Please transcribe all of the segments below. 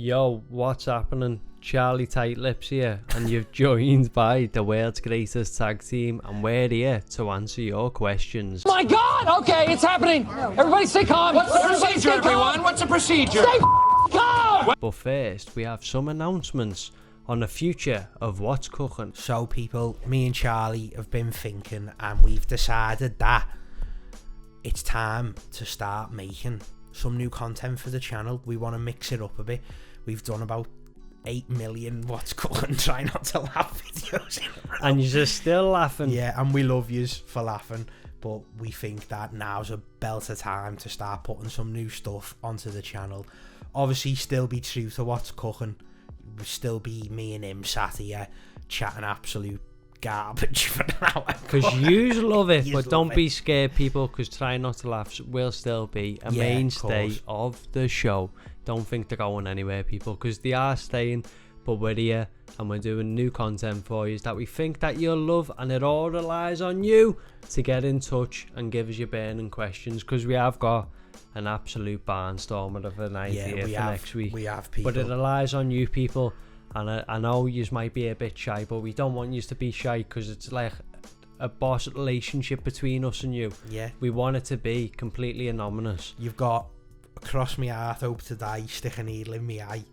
Yo, what's happening? Charlie Tightlips here, and you've joined by the world's greatest tag team, and we're here to answer your questions. My God! Okay, it's happening. Everybody stay calm. What's the procedure, everyone? What's the procedure? Stay calm! But first, we have some announcements on the future of What's Cooking. So people, me and Charlie have been thinking, and we've decided that it's time to start making some new content for the channel. We want to mix it up a bit. We've done about 8 million What's Cooking Try Not to Laugh videos, And you're still laughing. yeah, and we love yous for laughing, but we think that now's a belter time to start putting some new stuff onto the channel. Obviously still be true to What's Cooking. Will still be me and him sat here chatting absolute garbage for an hour. Because you love it, Yous but love don't it. be scared, people, because Try Not to Laugh will still be a Yeah, of mainstay course. of the show. Don't think they're going anywhere, people, because they are staying, but we're here and we're doing new content for you that we think that you'll love, and it all relies on you to get in touch and give us your burning questions, because we have got an absolute barnstormer of an idea for next week. We have people. But it relies on you, people. And I know you might be a bit shy, but we don't want you to be shy, because it's like a boss relationship between us and you. Yeah. We want it to be completely anonymous. You've got cross me heart, hope to die, stick a needle in me eye.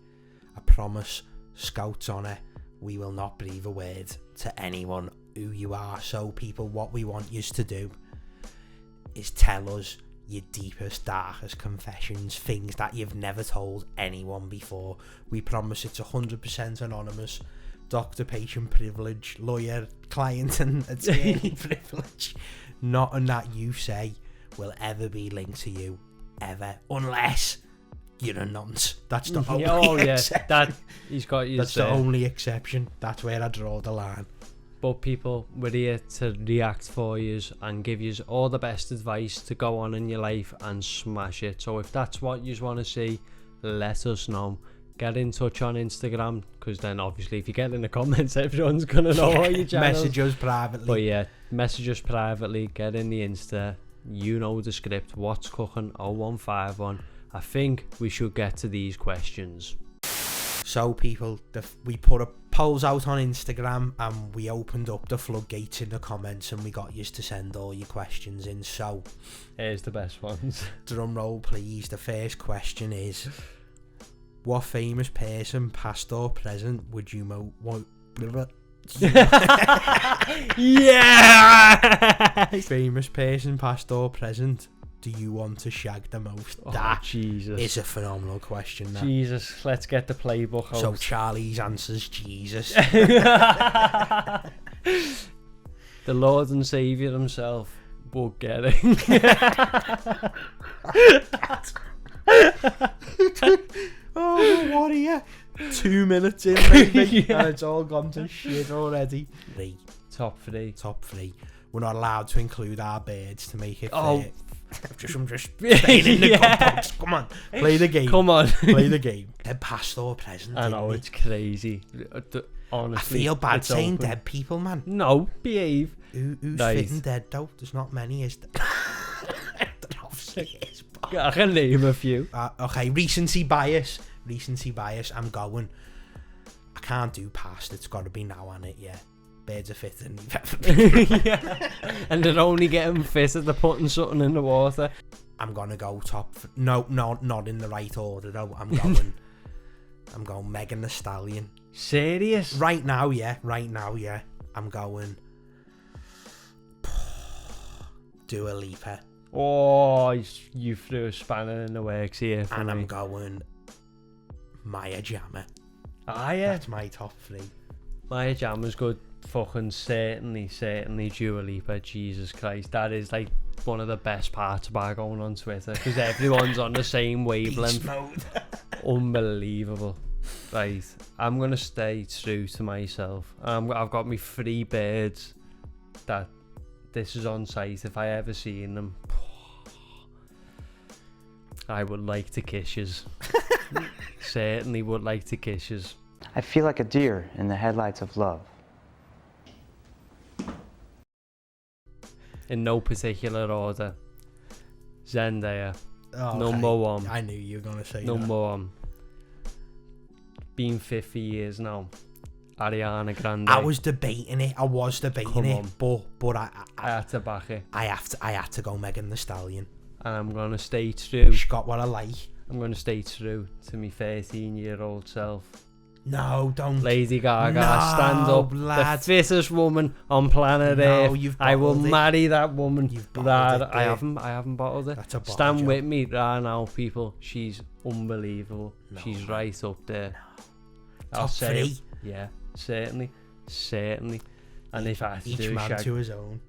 I promise, Scout's honour, we will not breathe a word to anyone who you are. So people, what we want you to do is tell us your deepest, darkest confessions, things that you've never told anyone before. We promise it's 100% anonymous. Doctor, patient privilege, lawyer, client and attorney privilege. Nothing that you say will ever be linked to you, ever, unless you're a nonce. That's the only exception. That he's got you. That's the only exception. That's where I draw the line. But people, we're here to react for you and give you all the best advice to go on in your life and smash it. So if that's what you want to see, let us know. Get in touch on Instagram, because then obviously if you get in the comments, everyone's gonna know all your channels. Message us privately. But yeah, message us privately. Get in the Insta. You know the script. What's Cooking 0151. I think we should get to these questions. So people, we put a polls out on Instagram, and we opened up the floodgates in the comments, and we got you to send all your questions in. So Here's the best ones. drum roll please. The first question is, what famous person, past or present, would you Yeah. famous person, past or present, do you want to shag the most? Oh, That Jesus. is a phenomenal question. That. Jesus, let's get the playbook out. So Charlie's answers Jesus. The Lord and Saviour himself will get it. Oh, what are you? 2 minutes in, maybe, Yeah. and it's all gone to shit already. Top 3. Top 3. We're not allowed to include our birds to make it Oh. fair. I'm just staying in the Yeah. compost. Come on, play the game. Come on. Play the game. Dead past or present. I know, didn't it's crazy. I Honestly, feel bad it's saying open. dead people, man. No, behave. Who's Right. fitting dead though? There's not many, is there? Obviously is, but- I can name a few. Okay, recency bias. I'm going. I can't do past. It's got to be now on it. Yeah, birds are fitter than you've ever been. Yeah. And they're only getting fitter, they're putting something in the water. I'm gonna go top. No, not in the right order though. I'm going Megan Thee Stallion. Serious? Right now, yeah. I'm going Dua Lipa, Oh, you threw a spanner in the works here for and me. I'm going Maya Jama. Ah, yeah. That's my top 3. Maya Jama's good. Fucking certainly Dua Lipa. Jesus Christ, that is like one of the best parts about going on Twitter, because everyone's on the same wavelength. Beast mode. Unbelievable. Right, I'm gonna stay true to myself. I've got me 3 birds that this is on site. If I ever seen them, I would like to kiss yous. Certainly would like to kiss yous. I feel like a deer in the headlights of love. In no particular order. Zendaya, Oh, number okay. 1. I knew you were gonna say Number 1. been 50 years now. Ariana Grande. I was debating it. But I had to back it. I had to go Megan Thee Stallion. And I'm going to stay true. She got what I like. I'm going to stay true to my 13-year-old self. No, don't. Lady Gaga, No, stand up. lad. The fittest woman on planet No, Earth. you've I will bottled it. marry that woman. You've bottled it, I there. haven't bottled it. That's a bottle Stand job. with me right now, people. She's unbelievable. No, She's man. right up there. I'll Top say it. 3. Yeah, certainly. And if I had to Each do man Shag, to his own.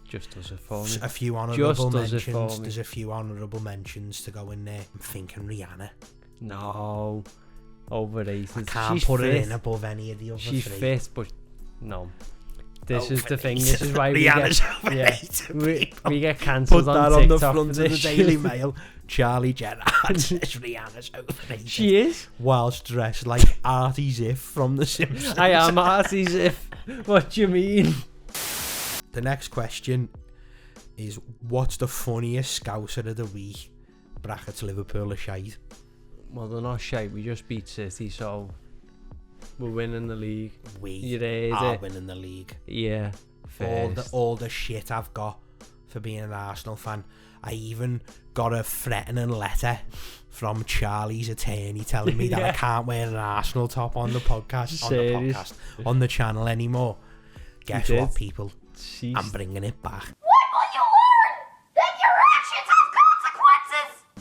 just does it for me. A few honourable does it for mentions. me. There's a few honourable mentions to go in there. I'm thinking Rihanna. No, overrated. I can't She's put her fit. in above any of the other She's 3. fit, but no. This is the thing. This is why Rihanna's we get cancelled Put on that on the TikTok front for of the this Daily shit. Mail. Charlie Jenner says Rihanna's overrated. She is. Whilst dressed like Artie Ziff from The Simpsons. I am Artie Ziff. What do you mean? The next question is, what's the funniest Scouser of the week? Brackets Liverpool are shite. Well, they're not shite. We just beat City, so we're winning the league. We You raise are it. winning the league. Yeah. First. All the shit I've got for being an Arsenal fan. I even got a threatening letter from Charlie's attorney telling me that I Yeah. can't wear an Arsenal top on the podcast, Serious? on the channel anymore. Guess did? what, people? She's- I'm bringing it back.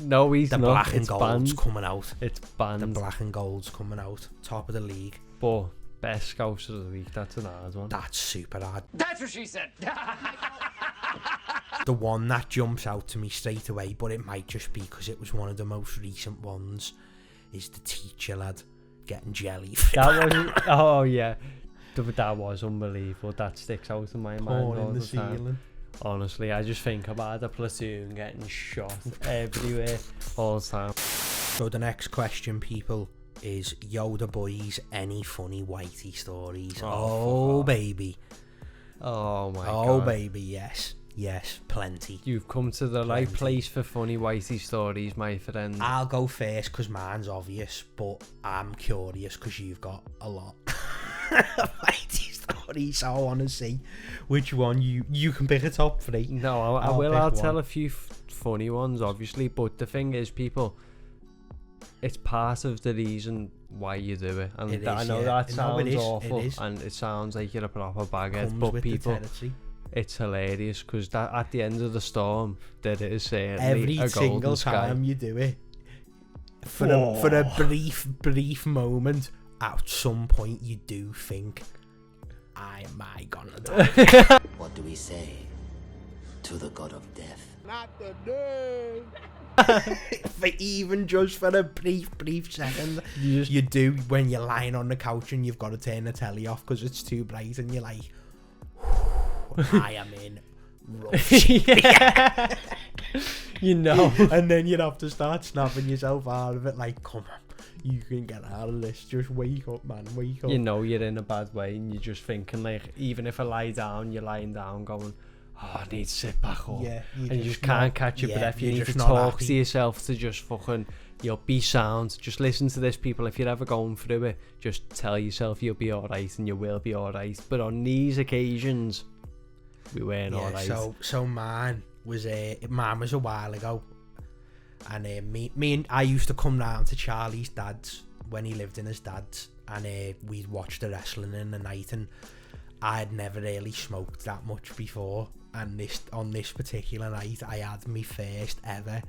No, he's The not. black and It's gold's banned. coming out. It's The banned. black and gold's coming out. Top of the league. But best Scouser of the week. That's an hard one. That's super hard. That's what she said. The one that jumps out to me straight away, but it might just be because it was one of the most recent ones, is the teacher lad getting jelly. That was. Oh yeah. That was unbelievable. That sticks out in my mind Porn all in the the time. ceiling. Honestly, I just think about the platoon getting shot everywhere all the time. So the next question, people, is Yoda boys, any funny whitey stories? Oh, Oh baby. Oh my Oh god. baby, yes. Yes, plenty. You've come to the right Plenty. place for funny whitey stories, my friend. I'll go first because mine's obvious, but I'm curious because you've got a lot. Whitey stories, so I want to see which one you can pick a top 3. No, I I'll will. pick I'll one. tell a few funny ones, obviously. But the thing is, people, it's part of the reason why you do it. And It I is, know yeah. that No, sounds it is, awful, it is. and it sounds like you're a proper baghead. Comes But with people, the territory. it's hilarious because at the end of the storm, there is certainly Every a single golden sky. time you do it, for a brief moment, at some point you do think, am I gonna die? What do we say to the god of death? For even just for a brief second, you do when you're lying on the couch and you've got to turn the telly off because it's too bright, and you're like, I am in rough shape. Yeah. You know. And then you'd have to start snapping yourself out of it, like, come on, you can get out of this, just wake up, man, wake up. You know you're in a bad way, and you're just thinking, like, even if I lie down, you're lying down going, oh, I need to sit back up. Yeah, and you just can't catch your breath. You you're need to just not talk happy. to yourself to just fucking, be sound. Just listen to this, people. If you're ever going through it, just tell yourself you'll be alright, and you will be alright. But on these occasions, we weren't alright. So mine was a while ago, and me and I used to come round to Charlie's dad's when he lived in his dad's, and we'd watch the wrestling in the night, and I'd never really smoked that much before, and on this particular night I had my first ever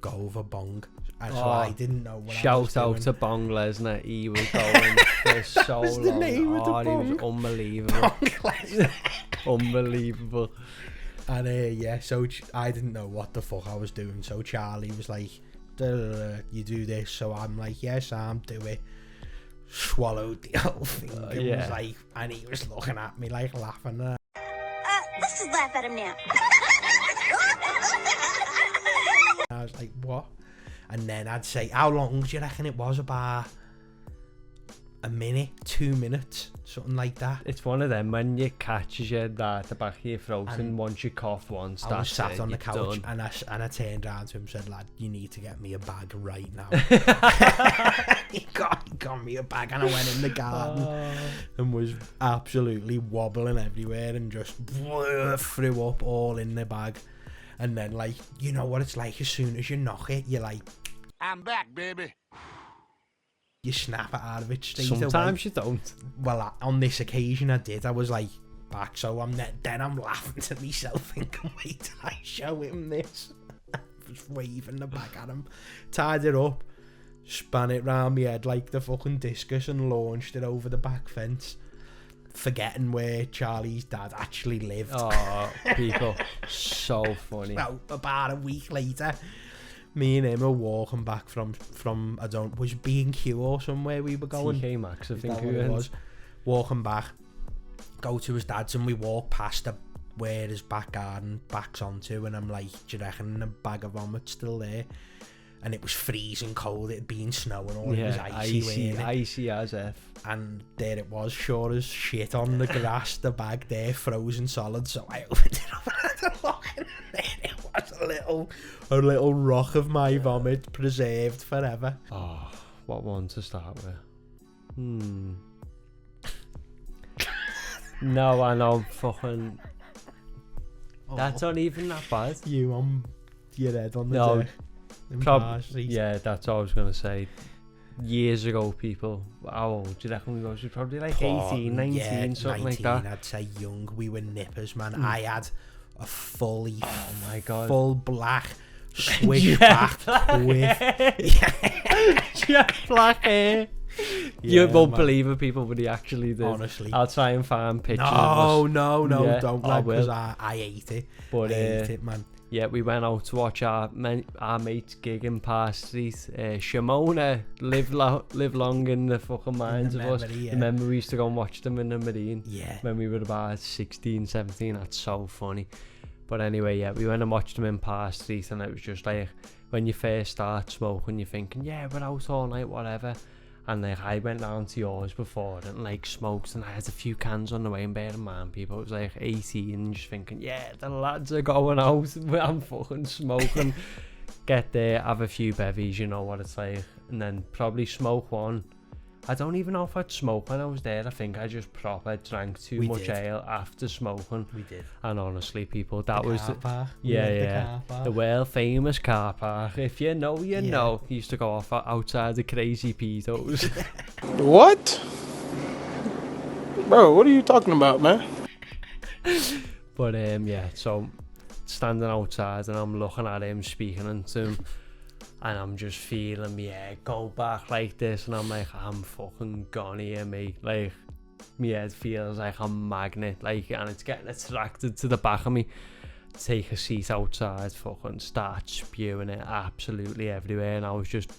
go over bong, and so I didn't know what I was Shout out doing. to Bong Lesnar. He was going for so was the long. name of the He was bong. unbelievable. Bong Lesnar. Unbelievable. And so I didn't know what the fuck I was doing, so Charlie was like, you do this, so I'm like, yes, Sam, do it. Swallowed the whole thing, and yeah. was like, and he was looking at me like laughing. Let's just laugh at him now. I was like, what? And then I'd say, how long do you reckon it was? About a minute, 2 minutes, something like that. It's one of them when you catches you at the back of your throat, and once you cough once, I was that's sat it, on the you're couch, done. and I turned around to him and said, lad, you need to get me a bag right now. He got on me a bag, and I went in the garden and was absolutely wobbling everywhere and just threw up all in the bag. And then, like, you know what it's like, as soon as you knock it, you're like, I'm back, baby. you snap it out of it straight away. Sometimes you don't. Well, on this occasion I did. I was like, back, so I'm laughing to myself thinking, wait till I show him this. Just waving the bag at him, tied it up, span it round my head like the fucking discus and launched it over the back fence, forgetting where Charlie's dad actually lived. Oh, people, so funny. Well, about a week later, me and him are walking back from was B&Q or somewhere we were going. TK Maxx, I Is think that it what it was. Walking back, go to his dad's, and we walk past where his back garden backs onto, and I'm like, do you reckon the bag of vomit's still there? And it was freezing cold, it had been snowing, all it was icy as F. And there it was, sure as shit on the grass, the bag there, frozen solid. So I opened it up and had a look, and there it was, a little rock of my vomit, preserved forever. Oh, what one to start with? No, I know, fucking... That's not even that bad. You on your head on the No, deck. yeah, that's what I was going to say. Years ago, people, how old do you reckon we was? We were probably like 18, 19, yeah, something 19, like that. I'd say young. We were nippers, man. I had a fully, Oh my God. full black switchback with... Jet black hair. You Yeah, won't man. believe it, people, but he actually did. Honestly. I'll try and find pictures. No, of us. don't, I like, because will. I ate it. But, I ate it, man. Yeah, we went out to watch our mate's gig in Park Street. Shimona, live long in the fucking minds of us. memory, yeah. Remember we used to go and watch them in the Marine Yeah. when we were about 16, 17. That's so funny. But anyway, yeah, we went and watched them in Park Street, and it was just like, when you first start smoking, you're thinking, yeah, we're out all night, whatever. And like, I went down to yours before and like smoked, and I had a few cans on the way, and bear in mind, people, it was like 18, and just thinking, yeah, the lads are going out, I'm fucking smoking. Get there, have a few bevies, you know what it's like, and then probably smoke one. I don't even know if I'd smoke when I was there. I think I just proper drank too much ale after smoking. We did. And honestly, people, that was car park. the world famous car park. If you know, you know. He used to go off outside the crazy pedos. What? Bro, what are you talking about, man? But yeah, so standing outside and I'm looking at him, speaking to him, and I'm just feeling me head go back like this, and I'm like, I'm fucking gone here, mate. Like, my head feels like a magnet, like, and it's getting attracted to the back of me. Take a seat outside, fucking start spewing it absolutely everywhere, and I was just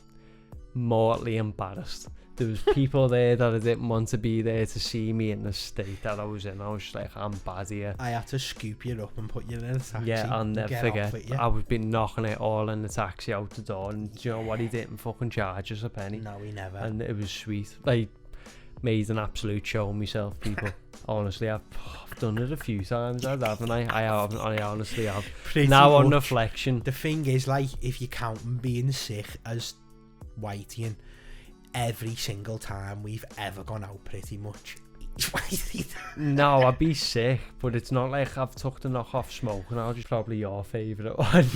mortally embarrassed. There was people there that I didn't want to be there to see me in the state that I was in. I was just like, I'm bad here. I had to scoop you up and put you in a taxi. Yeah, I'll never forget. I would be knocking it all in the taxi out the door, and do you know what? He didn't fucking charge us a penny. No, he never. And it was sweet. Like, made an absolute show of myself, people. Honestly, I've done it a few times, haven't I? I honestly have. Pretty now on much. reflection, The thing is, like, if you count being sick as Whitey, every single time we've ever gone out, pretty much, no, I'd be sick, but it's not like I've took the knock off smoking. I'll just probably your favourite one.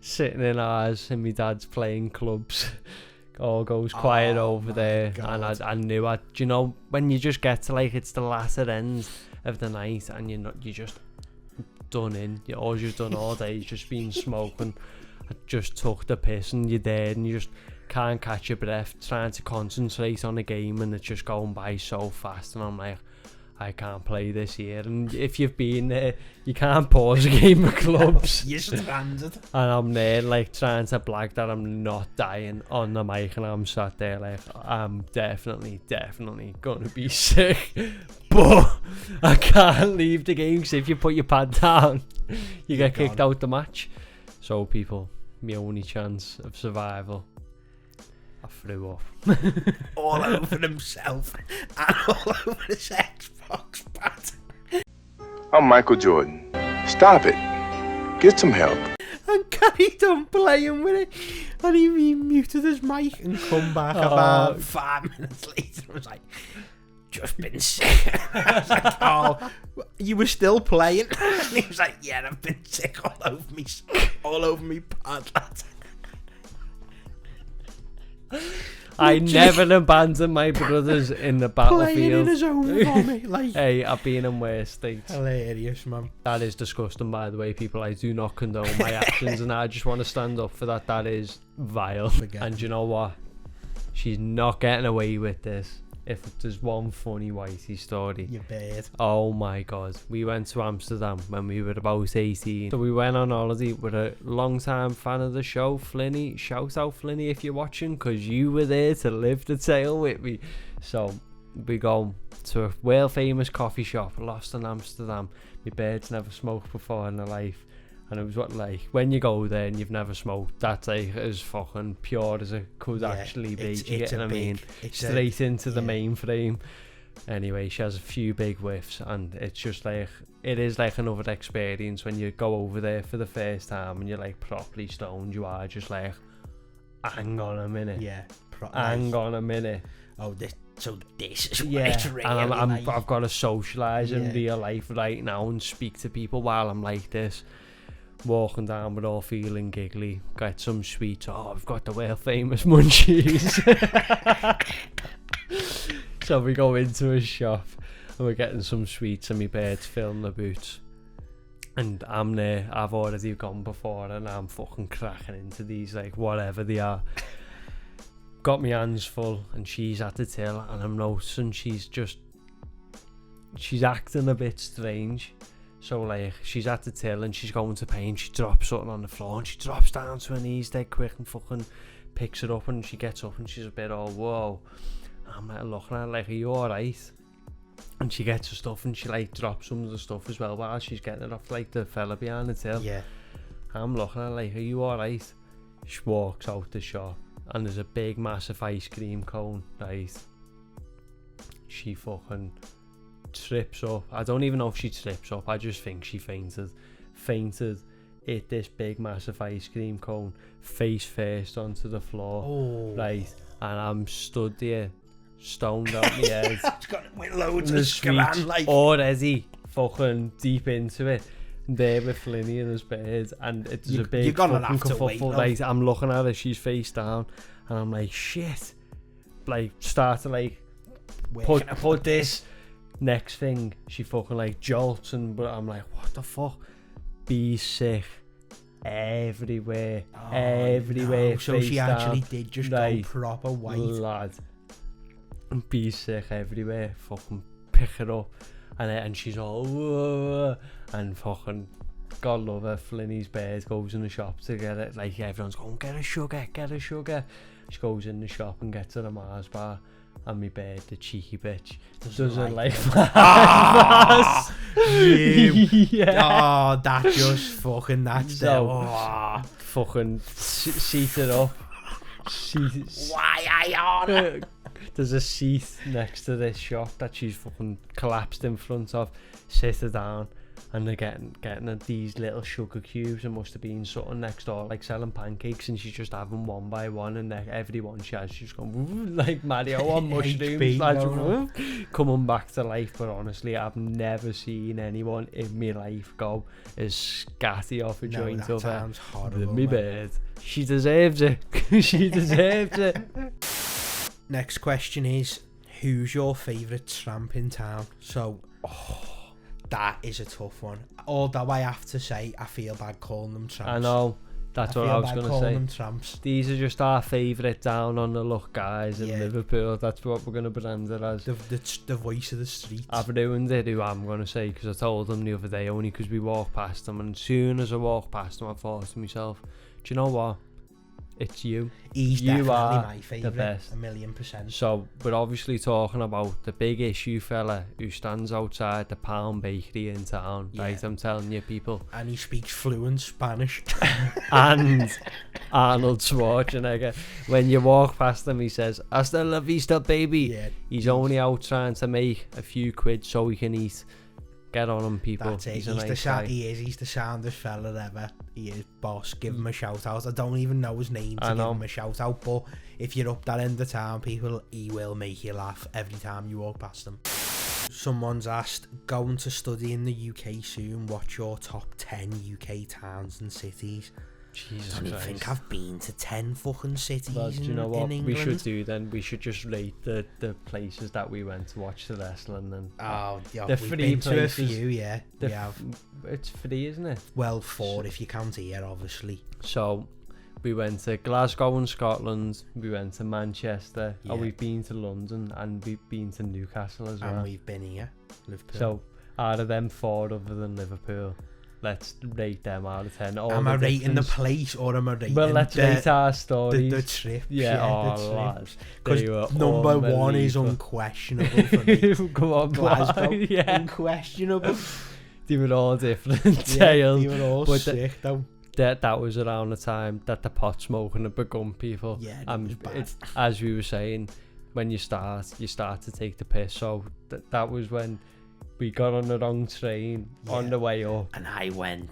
Sitting in ours, and my dad's playing clubs. All goes quiet over there, God. and I knew do you know, when you just get to like, it's the latter end of the night, and you're just done in. All you've done all day is just been smoking. I just took the piss, and you're there, and you just can't catch your breath, trying to concentrate on the game, and it's just going by so fast, and I'm like, I can't play this here. And if you've been there, you can't pause a game of clubs. You're stranded. And I'm there like trying to blag that I'm not dying on the mic, and I'm sat there like, I'm definitely gonna be sick, but I can't leave the game, because if you put your pad down, you get kicked out the match. So people, my only chance of survival, I threw up. All over himself and all over his Xbox pad. I'm Michael Jordan. Stop it. Get some help. And carried on playing with it. And he muted his mic and come back about 5 minutes later and was like, just been sick. I was like, oh, you were still playing? And he was like, yeah, I've been sick all over me pad, lad. I never abandoned my brothers in the Playing in battlefield. his own vomit, like. Hey, I've been in worse states. Hilarious, man. That is disgusting, by the way, people. I do not condone my actions, and I just want to stand up for that. That is vile. And you know what? She's not getting away with this. If there's one funny whitey story. You bad. Oh my god. We went to Amsterdam when we were about 18. So we went on holiday with a long time fan of the show, Flinny. Shout out Flinny if you're watching, because you were there to live the tale with me. So we go to a world famous coffee shop, lost in Amsterdam. My bird's never smoked before in her life. And it was what, like, when you go there and you've never smoked, that's like as fucking pure as it could actually be. Do you get what I mean? Straight into the mainframe. Anyway, she has a few big whiffs, and it's just like, it is like another experience when you go over there for the first time and you're like properly stoned. You are just like, hang on a minute. Yeah. Hang on a minute. Oh, this is what Yeah, it's really and like. I've got to socialise in real life right now and speak to people while I'm like this. Walking down, we're all feeling giggly. Get some sweets. Oh, I've got the world famous munchies. So we go into a shop and we're getting some sweets, and my bird's filling the boots. And I'm there. I've already gone before, and I'm fucking cracking into these, like, whatever they are. Got my hands full, and she's at the till, and I'm noticing she's acting a bit strange. So, like, she's at the till and she's going to pay, and she drops something on the floor, and she drops down to her knees dead quick and fucking picks it up, and she gets up and she's a bit all, whoa. I'm like looking at her like, are you alright? And she gets her stuff and she like drops some of the stuff as well while she's getting it off like the fella behind the till. Yeah. I'm looking at her like, are you alright? She walks out the shop and there's a big massive ice cream cone, right? She fucking trips up. I don't even know if she trips up. I just think she fainted, hit this big massive ice cream cone face first onto the floor, right? And I'm stood there stoned out my head. It's got with loads of scran, like, already fucking deep into it, there with Flinny and his bird, and it's a big fucking kerfuffle, right? I'm looking at her, she's face down, and I'm like, shit, like, start to like put this. Next thing, she fucking like jolts, but I'm like, what the fuck? Bees sick everywhere, everywhere. No. So she actually down. did just Right. go proper white. Lad. Bees sick everywhere. Fucking pick it up, and she's all, whoa, and fucking, God love her, Flinny's bird goes in the shop to get it. Like, everyone's going, get a sugar. She goes in the shop and gets her a Mars bar. And my bird, the cheeky bitch, doesn't like Mars. Yeah. Oh, that just fucking, that's fucking seat it up. Why are you on it? There's a seat next to this shop that she's fucking collapsed in front of. Sit her down, and they're getting these little sugar cubes. It must have been something next door, like selling pancakes, and she's just having one by one, and every one she has, she's going like Mario on mushrooms, like, coming back to life. But honestly, I've never seen anyone in my life go as scatty off a joint of her than me bird. She deserves it. She deserves it. Next question is, who's your favourite tramp in town? So, that is a tough one. Although I have to say, I feel bad calling them tramps. I know, that's what I was going to say. Them tramps. These are just our favourite down on the luck guys in Liverpool. That's what we're going to brand it as. The voice of the streets. I've ruined it, who I'm going to say, because I told them the other day, only because we walked past them, and as soon as I walked past them, I thought to myself, do you know what? It's you. He's you definitely are my favourite, the best. 1,000,000%. So we're obviously talking about the big issue fella who stands outside the Pound Bakery in town, right? I'm telling you, people. And he speaks fluent Spanish. And Arnold Schwarzenegger, when you walk past him, he says, "Hasta la vista, baby." Yeah. He's only out trying to make a few quid so he can eat Get on him, people. That's it. He's a nice guy. He's the soundest fella ever. He is boss. Give him a shout out. I don't even know his name to give him a shout out, but if you're up that end of town, people, he will make you laugh every time you walk past him. Someone's asked, going to study in the UK soon, what's your top 10 UK towns and cities? Jesus I don't even think I've been to 10 fucking cities Well, do you know what in England. we should do then? We should just rate the places that we went to watch the wrestling. And yeah, the we've free been to a places, few, yeah. We have. It's free, isn't it? Well, 4 if you count here, obviously. So we went to Glasgow in Scotland, we went to Manchester, and we've been to London, and we've been to Newcastle as well. And we've been here, Liverpool. So out of them 4 other than Liverpool, let's rate them out of 10. Am I rating the place or am I rating let's rate our stories. The trip. Yeah, lads. Because number 1 is unquestionable for me. Come on, Glasgow. Yeah. Unquestionable. They were all different tales. They were all sick though. That was around the time that the pot smoking had begun, people. Yeah, it was bad. As we were saying, when you start to take the piss. So that was when we got on the wrong train on the way up. And I went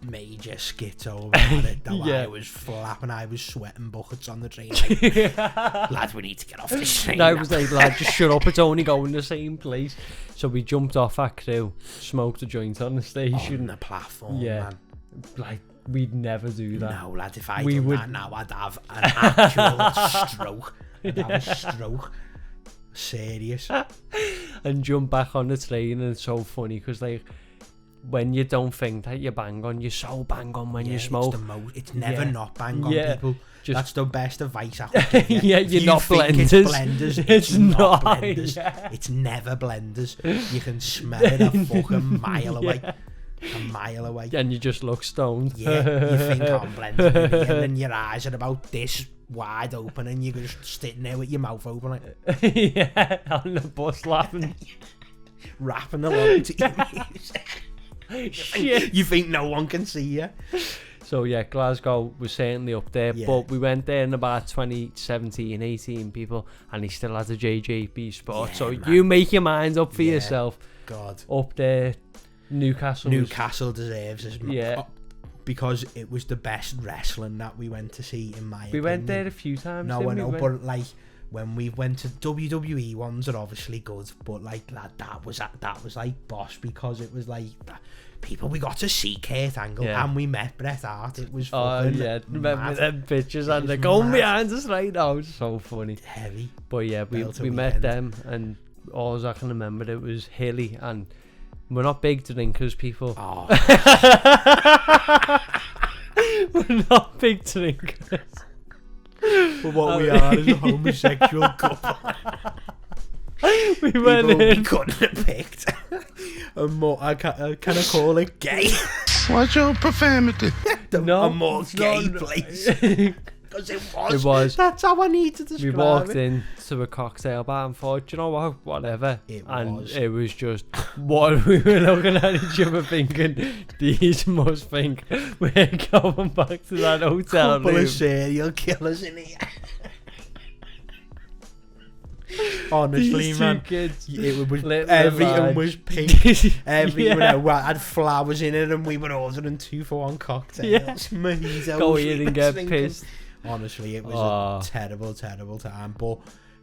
major schizo about it. Though I was flapping, I was sweating buckets on the train. Like, lads, we need to get off this train. I was like, lad, just shut up. It's only going the same place. So we jumped off our crew, smoked a joint on the station. On the platform, man. Like, we'd never do that. No, lad, if I did that now, I'd have an actual stroke. I'd have a stroke. Serious. And jump back on the train, and it's so funny because, like, when you don't think that you're bang on, you're so bang on when you smoke. It's never not bang on, people. That's the best advice I could give you. Yeah, you're not blenders. It's blenders. It's not blenders. Yeah. It's never blenders. You can smell it a fucking mile away. A mile away. And you just look stoned. Yeah, you think I'm blended, and then your eyes are about this wide open, and you're just sitting there with your mouth open, like yeah, on the bus laughing, rapping along to your music. You think no one can see you. So yeah, Glasgow was certainly up there, but we went there in about 2017, 18 people, and he still has a JJB spot. So man, you make your mind up for yourself. God, up there. Newcastle deserves as because it was the best wrestling that we went to see, in my opinion. We went there a few times. No, I know, but like when we went to WWE ones are obviously good, but like that was like boss, because it was like people, we got to see Kurt Angle and we met Bret Hart. It was fucking remember them pictures, and they're going behind us right now. It's so funny, heavy. But yeah, we met them, and all I can remember, it was hilly, and we're not big drinkers, people. Oh. We're not big drinkers. But what we are is a homosexual couple. We went in. We couldn't have picked a more, can I call it gay? What's your profanity? A more gay place. Because it was. That's how I need to describe it. We walked in to a cocktail bar and thought, you know what, whatever. It was just what we were looking at each other thinking, these must think we're going back to that hotel room. Couple of serial killers in here. Honestly, these man, kids, it was everything was pink. Everything had flowers in it, and we were ordering 2-for-1 cocktails. Yeah. Mojitos. Go in and get pissed. Honestly, it was a terrible, terrible time, but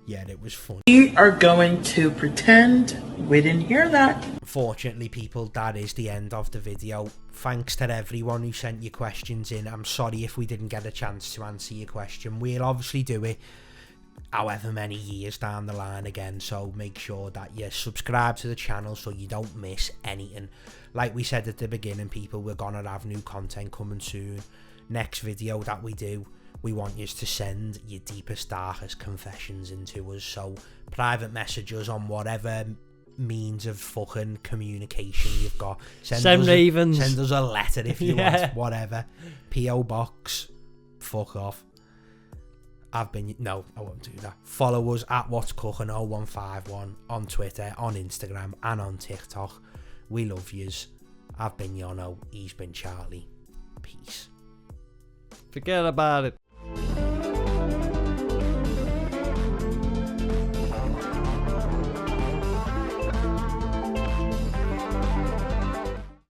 yeah, it was fun. We are going to pretend we didn't hear that. Fortunately, people, that is the end of the video. Thanks to everyone who sent your questions in. I'm sorry if we didn't get a chance to answer your question. We'll obviously do it however many years down the line again, so make sure that you subscribe to the channel so you don't miss anything. Like we said at the beginning, people, we're gonna have new content coming soon. Next video that we do, we want you to send your deepest, darkest confessions into us, so private messages on whatever means of fucking communication you've got. Send us a letter if you want, whatever. P.O. Box, fuck off. No, I won't do that. Follow us at What's Cookin 0151 on Twitter, on Instagram, and on TikTok. We love yous. I've been Yono, he's been Charlie. Peace. Forget about it.